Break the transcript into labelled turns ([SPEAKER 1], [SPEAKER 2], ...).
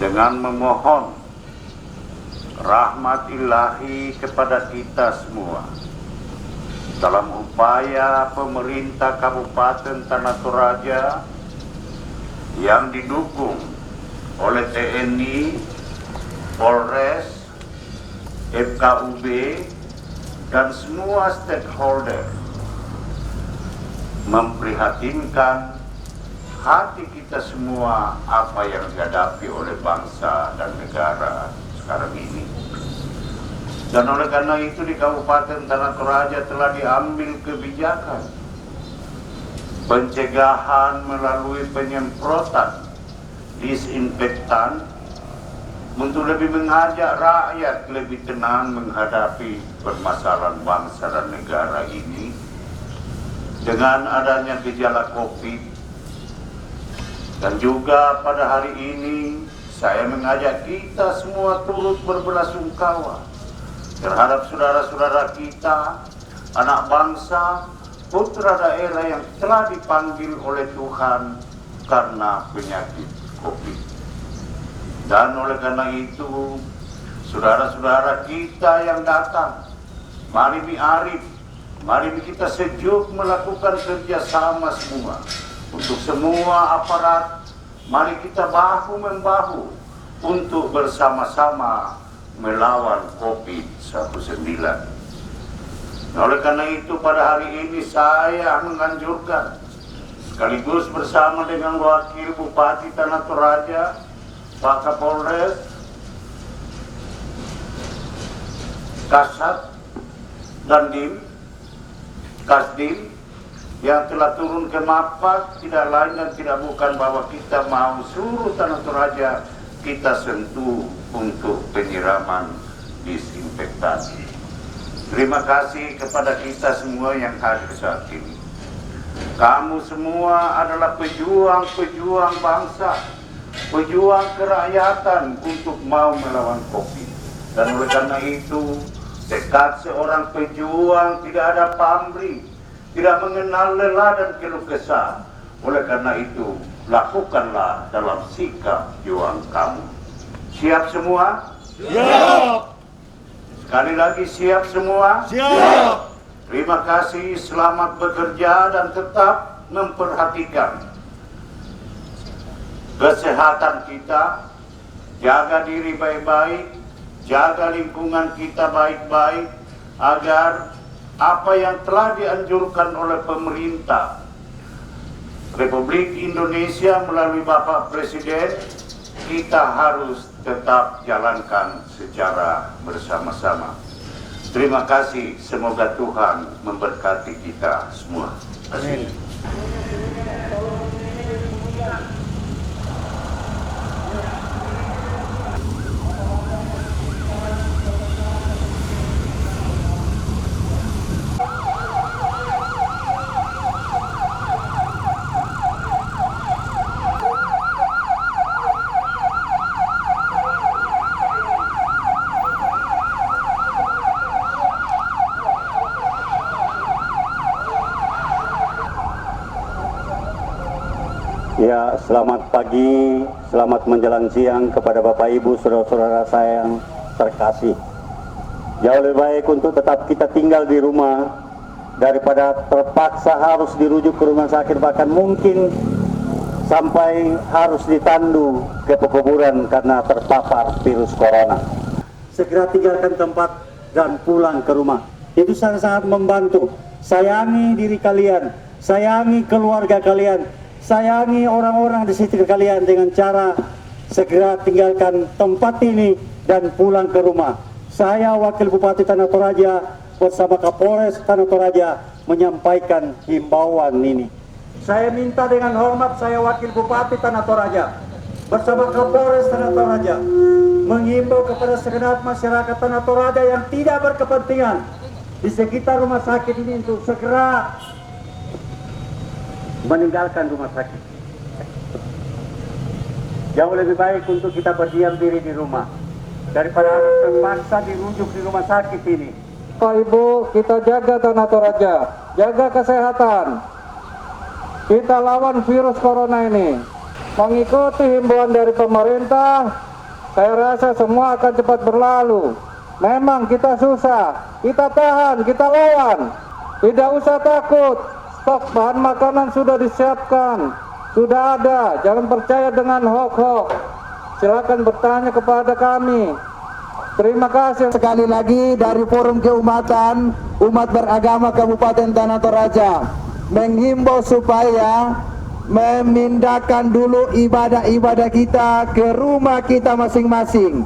[SPEAKER 1] dengan memohon rahmat ilahi kepada kita semua dalam upaya pemerintah Kabupaten Tanah Toraja yang didukung oleh TNI, Polres, FKUB, dan semua stakeholder memprihatinkan hati kita semua apa yang dihadapi oleh bangsa dan negara sekarang ini. Dan oleh karena itu di Kabupaten Tanah Toraja telah diambil kebijakan pencegahan melalui penyemprotan disinfektan untuk lebih mengajak rakyat lebih tenang menghadapi permasalahan bangsa dan negara ini. Dengan adanya gejala COVID, dan juga pada hari ini saya mengajak kita semua turut berbelasungkawa terhadap saudara-saudara kita, anak bangsa, putra daerah yang telah dipanggil oleh Tuhan karena penyakit COVID. Dan oleh karena itu, saudara-saudara kita yang datang, mari arif, mari kita sejuk melakukan kerjasama semua. Untuk semua aparat, mari kita bahu-membahu untuk bersama-sama melawan COVID-19. Oleh karena itu pada hari ini saya menganjurkan sekaligus bersama dengan Wakil Bupati Tanah Toraja, Pak Kapolres, Kasat, Dandim, Kasdim yang telah turun ke Mapak, tidak lain dan tidak bukan bahwa kita mau seluruh Tanah Toraja kita sentuh untuk penyiraman disinfektan. Terima kasih kepada kita semua yang hadir saat ini. Kamu semua adalah pejuang-pejuang bangsa, pejuang kerakyatan untuk mau melawan COVID. Dan oleh karena itu, tekad seorang pejuang tidak ada pamrih, tidak mengenal lelah dan keluh kesah. Oleh karena itu, lakukanlah dalam sikap juang kamu. Siap semua?
[SPEAKER 2] Siap!
[SPEAKER 1] Sekali lagi siap semua?
[SPEAKER 2] Siap!
[SPEAKER 1] Terima kasih, selamat bekerja dan tetap memperhatikan kesehatan kita, jaga diri baik-baik, jaga lingkungan kita baik-baik, agar apa yang telah dianjurkan oleh pemerintah Republik Indonesia melalui Bapak Presiden, kita harus tetap jalankan secara bersama-sama. Terima kasih, semoga Tuhan memberkati kita semua. Amin.
[SPEAKER 3] Ya, selamat pagi, selamat menjelang siang kepada Bapak Ibu, saudara-saudara saya yang terkasih. Jauh lebih baik untuk tetap kita tinggal di rumah daripada terpaksa harus dirujuk ke rumah sakit, bahkan mungkin sampai harus ditandu ke pekuburan karena terpapar virus corona. Segera tinggalkan tempat dan pulang ke rumah. Itu sangat-sangat membantu. Sayangi diri kalian, sayangi keluarga kalian, sayangi orang-orang di sekitar kalian dengan cara segera tinggalkan tempat ini dan pulang ke rumah. Saya Wakil Bupati Tanah Toraja bersama Kapolres Tanah Toraja menyampaikan himbauan ini. Saya minta dengan hormat, saya Wakil Bupati Tanah Toraja bersama Kapolres Tanah Toraja menghimbau kepada segenap masyarakat Tanah Toraja yang tidak berkepentingan di sekitar rumah sakit ini untuk segera meninggalkan rumah sakit. Jauh lebih baik untuk kita berdiam diri di rumah daripada harus terpaksa dirujuk di rumah sakit ini.
[SPEAKER 4] Bapak Ibu, kita jaga Tanah Toraja, jaga kesehatan. Kita lawan virus corona ini. Mengikuti himbauan dari pemerintah, Saya rasa semua akan cepat berlalu. Memang kita susah, kita tahan, kita lawan. Tidak usah takut, stok bahan makanan sudah disiapkan, sudah ada. Jangan percaya dengan hoax-hoax. Silakan bertanya kepada kami. Terima kasih
[SPEAKER 5] Sekali lagi dari Forum Keumatan Umat Beragama Kabupaten Tanah Toraja menghimbau supaya memindahkan dulu ibadah-ibadah kita ke rumah kita masing-masing.